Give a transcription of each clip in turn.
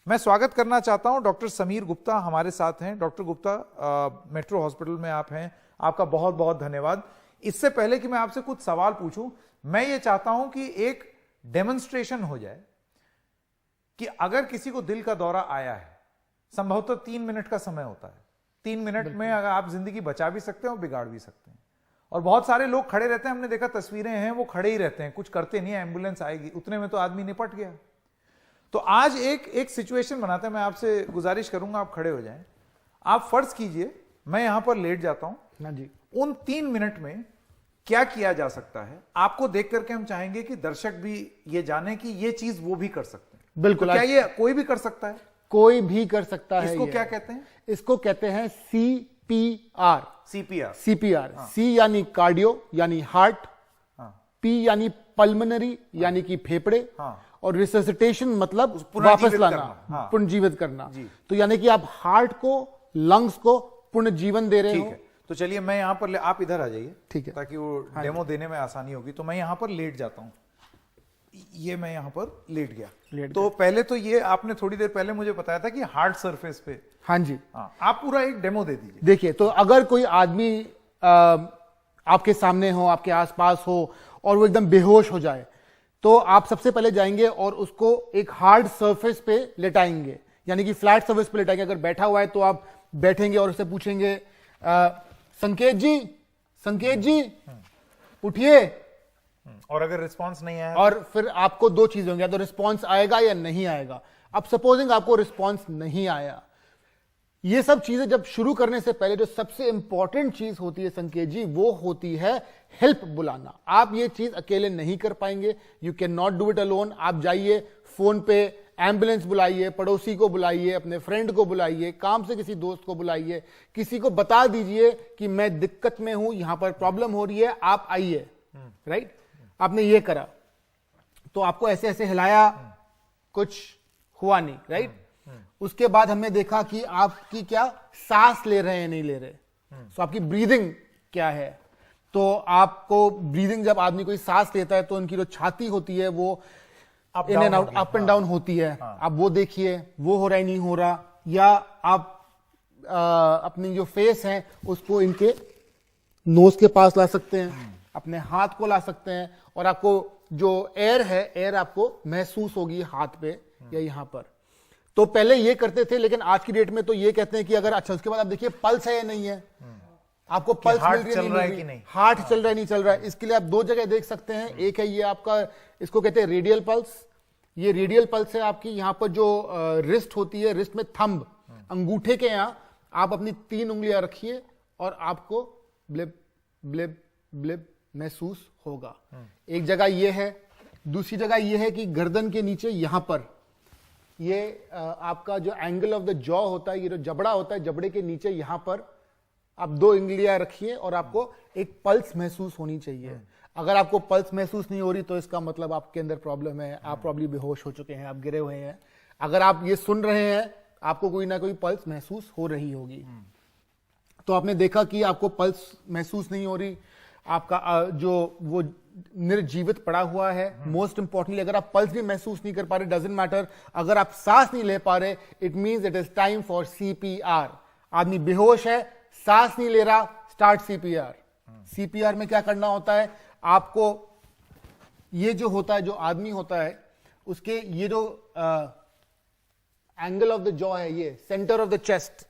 मैं स्वागत करना चाहता हूं डॉक्टर समीर गुप्ता हमारे साथ हैं। डॉक्टर गुप्ता, मेट्रो हॉस्पिटल में आप हैं, आपका बहुत बहुत धन्यवाद। इससे पहले कि मैं आपसे कुछ सवाल पूछूं, मैं ये चाहता हूं कि एक डेमोन्स्ट्रेशन हो जाए कि अगर किसी को दिल का दौरा आया है, संभवतः 3 मिनट का समय होता है, 3 मिनट में अगर आप जिंदगी बचा भी सकते हैं और बिगाड़ भी सकते हैं। और बहुत सारे लोग खड़े रहते हैं, हमने देखा तस्वीरें हैं, वो खड़े ही रहते हैं, कुछ करते नहीं है, एम्बुलेंस आएगी, उतने में तो आदमी निपट गया। तो आज एक सिचुएशन बनाते हैं, मैं आपसे गुजारिश करूंगा आप खड़े हो जाएं। आप फर्ज कीजिए मैं यहां पर लेट जाता हूं ना जी। उन 3 मिनट में क्या किया जा सकता है, आपको देख करके हम चाहेंगे कि दर्शक भी ये जाने कि ये चीज वो भी कर सकते हैं। बिल्कुल। तो क्या ये कोई भी कर सकता है? कोई भी कर सकता है। इसको क्या कहते हैं? इसको कहते हैं CPR। CPR। सी यानी कार्डियो यानी हार्ट, पी यानी पल्मोनरी यानी कि फेफड़े, और रिससिटेशन मतलब वापस लाना, पुनर्जीवित करना। तो यानी कि आप हार्ट को, लंग्स को पुनर्जीवन दे रहे हो। तो चलिए मैं यहां पर आप इधर आ जाइए, ठीक है, ताकि वो डेमो देने में आसानी होगी। तो मैं यहां पर लेट जाता हूं, ये मैं यहां पर लेट गया। तो पहले तो ये आपने थोड़ी देर पहले मुझे बताया था कि हार्ड सरफेस पे। हाँ जी। आप पूरा एक डेमो दे दीजिए। देखिए, तो अगर कोई आदमी आपके सामने हो, आपके आसपास हो, और वो एकदम बेहोश हो जाए, तो आप सबसे पहले जाएंगे और उसको एक हार्ड सरफेस पे लेटाएंगे, यानी कि फ्लैट सरफेस पे लेटाएंगे। अगर बैठा हुआ है तो आप बैठेंगे और उससे पूछेंगे, संकेत जी उठिए। और अगर रिस्पांस नहीं आया, और फिर आपको 2 चीजें होंगी, या तो रिस्पांस आएगा या नहीं आएगा। अब सपोजिंग आपको रिस्पांस नहीं आया, ये सब चीजें जब शुरू करने से पहले जो सबसे इंपॉर्टेंट चीज होती है संकेत जी, वो होती है हेल्प बुलाना। आप ये चीज अकेले नहीं कर पाएंगे, you can not do it alone. आप जाइए, फोन पे एम्बुलेंस बुलाइए, पड़ोसी को बुलाइए, अपने फ्रेंड को बुलाइए, काम से किसी दोस्त को बुलाइए, किसी को बता दीजिए कि मैं दिक्कत में हूं, यहां पर प्रॉब्लम हो रही है, आप आइए। राइट? आपने ये करा तो आपको ऐसे ऐसे हिलाया, कुछ हुआ नहीं। राइट? उसके बाद हमने देखा कि आपकी क्या सांस ले रहे हैं, नहीं ले रहे। तो आपकी ब्रीदिंग क्या है। तो आपको ब्रीदिंग, जब आदमी कोई सांस लेता है तो उनकी जो छाती होती है वो in and out, up and down होती है। आप वो देखिए, वो हो रहा है नहीं हो रहा। या आप अपनी जो फेस है उसको इनके नोज के पास ला सकते हैं, अपने हाथ को ला सकते हैं, और आपको जो एयर है, एयर आपको महसूस होगी हाथ पे या यहां पर। तो पहले ये करते थे, लेकिन आज की डेट में तो ये कहते हैं कि अगर, अच्छा, उसके बाद आप देखिए पल्स है या नहीं है, आपको पल्स मिल रही है कि नहीं, हार्ट चल रहा है नहीं चल रहा है। इसके लिए आप 2 जगह देख सकते हैं। एक है ये आपका, इसको कहते हैं रेडियल पल्स। ये रेडियल पल्स है आपकी, यहां पर जो रिस्ट होती है, रिस्ट में थंब, अंगूठे के यहां आप अपनी 3 उंगलियां रखिए और आपको ब्लिप ब्लिप ब्लिप महसूस होगा। एक जगह ये है। दूसरी जगह ये है कि गर्दन के नीचे यहां पर ये आपका जो एंगल ऑफ द जॉ होता है, ये जो जबड़ा होता है, जबड़े के नीचे यहां पर आप 2 उंगलियां रखिए और आपको एक पल्स महसूस होनी चाहिए। अगर आपको पल्स महसूस नहीं हो रही तो इसका मतलब आपके अंदर प्रॉब्लम है, आप प्रॉब्ली बेहोश हो चुके हैं, आप गिरे हुए हैं। अगर आप ये सुन रहे हैं, आपको कोई ना कोई पल्स महसूस हो रही होगी। तो आपने देखा कि आपको पल्स महसूस नहीं हो रही, आपका जो वो निर्जीवित पड़ा हुआ है। मोस्ट इंपॉर्टेंटली, अगर आप पल्स भी महसूस नहीं कर पा रहे, डजंट मैटर, अगर आप सांस नहीं ले पा रहे, it means it is time for CPR। आदमी बेहोश है, सांस नहीं ले रहा, स्टार्ट CPR। CPR में क्या करना होता है, आपको ये जो होता है, जो आदमी होता है, उसके ये जो एंगल ऑफ द जॉ है, ये centre of the chest,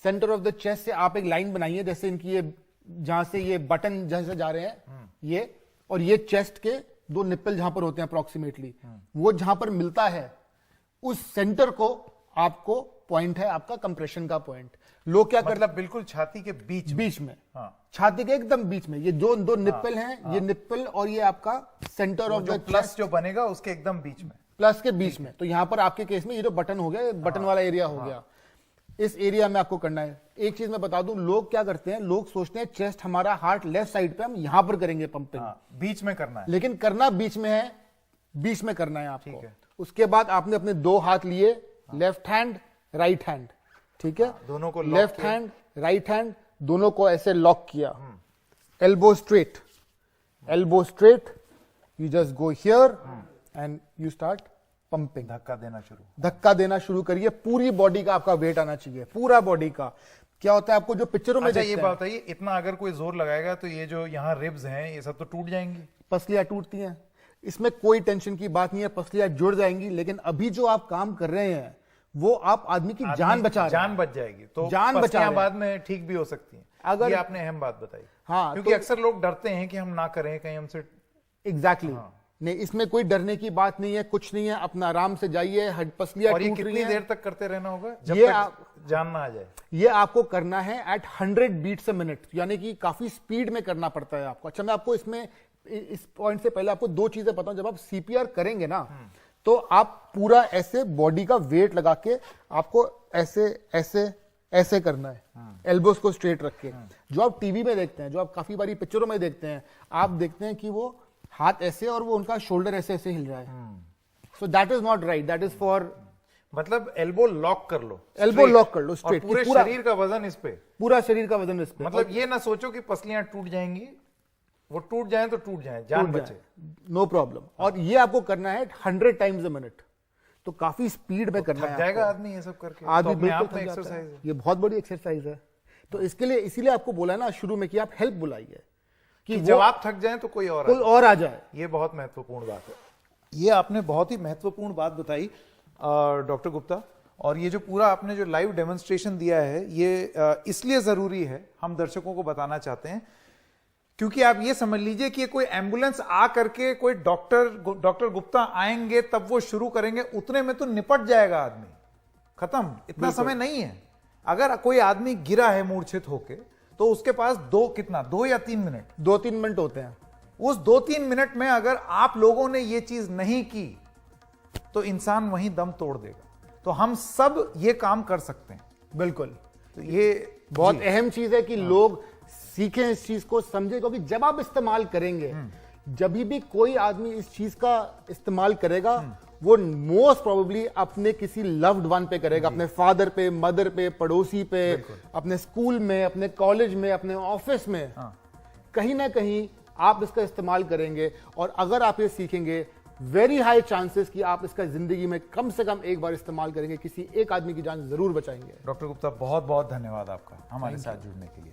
centre of the chest से आप एक लाइन बनाइए, जैसे इनकी ये, जहां से ये बटन जैसे जा रहे हैं, ये, और ये चेस्ट के 2 निप्पल जहां पर होते हैं अप्रोक्सीमेटली, वो जहां पर मिलता है, उस सेंटर को आपको पॉइंट है आपका कंप्रेशन का पॉइंट। लोग क्या करते हैं, बिल्कुल छाती के बीच में। छाती के एकदम बीच में ये जो 2 निप्पल हैं, ये निप्पल और ये आपका सेंटर ऑफ द प्लस जो बनेगा उसके एकदम बीच में, प्लस के बीच में। तो यहां पर आपके केस में ये जो बटन हो गया, बटन वाला एरिया हो गया, इस एरिया में आपको करना है। एक चीज मैं बता दूं, लोग क्या करते हैं, लोग सोचते हैं चेस्ट हमारा, हार्ट लेफ्ट साइड पे, हम यहां पर करेंगे पंपिंग, बीच में करना है, लेकिन करना बीच में है, बीच में करना है आपको। उसके बाद आपने अपने 2 हाथ लिए, लेफ्ट हैंड राइट हैंड, ठीक है, दोनों को लेफ्ट हैंड राइट हैंड दोनों को ऐसे लॉक किया, elbow straight, elbow straight, you just go here and you start pumping, धक्का देना शुरू करिए। पूरी बॉडी का आपका वेट आना चाहिए, पूरा बॉडी का। क्या होता है आपको जो पिक्चरों में अच्छा, देखते ये हैं, बात बताइए, इतना अगर कोई जोर लगाएगा तो ये जो यहाँ रिब्स हैं ये सब तो टूट जाएंगी, पसलियां टूटती हैं, इसमें कोई टेंशन की बात नहीं है, पसलियां जुड़ जाएंगी। लेकिन अभी जो आप काम कर रहे हैं वो आप आदमी की जान बचा रहे हैं, जान बच जाएगी, तो जान बचा रहे हैं। बाद में ठीक भी हो सकती है। अगर ये आपने अहम बात बताई, हाँ, क्योंकि अक्सर लोग डरते हैं कि हम ना करें, कहीं हमसे। एग्जैक्टली नहीं, इसमें कोई डरने की बात नहीं है, कुछ नहीं है, अपना आराम से जाइए। पसलियां और ये टूट रही कितनी हैं, देर तक करते रहना होगा जब ये तक जान ना आ जाए? ये आपको करना है एट 100 बीट्स अ मिनट, यानी कि काफी स्पीड में करना पड़ता है आपको। अच्छा, मैं आपको इसमें इस पॉइंट से पहले आपको दो चीजें बताऊं। जब आप सीपीआर करेंगे ना, तो आप पूरा ऐसे बॉडी का वेट लगा के आपको ऐसे ऐसे ऐसे करना है, एल्बोस को स्ट्रेट रख के। जो आप टीवी में देखते हैं, जो आप काफी बारी पिक्चरों में देखते हैं, आप देखते हैं कि वो हाथ ऐसे और वो उनका शोल्डर ऐसे ऐसे हिल रहा है। So that is not right, that is for, मतलब एल्बो लॉक कर लो, एल्बो लॉक कर लो और स्ट्रेट, पूरे शरीर का वजन इस पे, पूरा शरीर का वजन इस पे। मतलब ये ना सोचो कि पसलियां टूट जाएंगी, वो टूट जाए तो टूट जाए, जान बचे, नो प्रॉब्लम। और ये आपको करना है 100 टाइम्स अ मिनट, तो काफी स्पीड में करना है। थक जाएगा आदमी ये सब करके, आदमी तो अपने बिल्कुल आप में थक जाता एक्सरसाइज है। है। ये बहुत बड़ी एक्सरसाइज है। तो इसके लिए, इसीलिए आपको बोला ना शुरू में कि आप हेल्प बुलाइए, कि जब आप थक जाएं तो कोई और आ जाए। ये बहुत महत्वपूर्ण बात है। ये आपने बहुत ही महत्वपूर्ण बात बताई डॉक्टर गुप्ता, और ये जो पूरा आपने जो लाइव डेमोन्स्ट्रेशन दिया है ये इसलिए जरूरी है, हम दर्शकों को बताना चाहते हैं, क्योंकि आप ये समझ लीजिए कि कोई एम्बुलेंस आ करके कोई डॉक्टर गुप्ता आएंगे तब वो शुरू करेंगे, उतने में तो निपट जाएगा आदमी, खत्म, इतना समय नहीं है। अगर कोई आदमी गिरा है मूर्छित होके तो उसके पास 2 या 3 मिनट, 2-3 मिनट होते हैं। उस 2-3 मिनट में अगर आप लोगों ने ये चीज नहीं की तो इंसान वहीं दम तोड़ देगा। तो हम सब ये काम कर सकते हैं। बिल्कुल, तो ये बहुत अहम चीज है कि लोग सीखें इस चीज को, समझे, क्योंकि जब आप इस्तेमाल करेंगे, जब भी कोई आदमी इस चीज का इस्तेमाल करेगा, वो मोस्ट प्रोबेबली अपने किसी लव्ड वन पे करेगा, अपने फादर पे, मदर पे, पड़ोसी पे, अपने स्कूल में, अपने कॉलेज में, अपने ऑफिस में, कहीं ना कहीं आप इसका इस्तेमाल करेंगे। और अगर आप ये सीखेंगे, वेरी हाई चांसेस कि आप इसका जिंदगी में कम से कम एक बार इस्तेमाल करेंगे, किसी एक आदमी की जान जरूर बचाएंगे। डॉक्टर गुप्ता, बहुत बहुत धन्यवाद आपका हमारे साथ जुड़ने के लिए।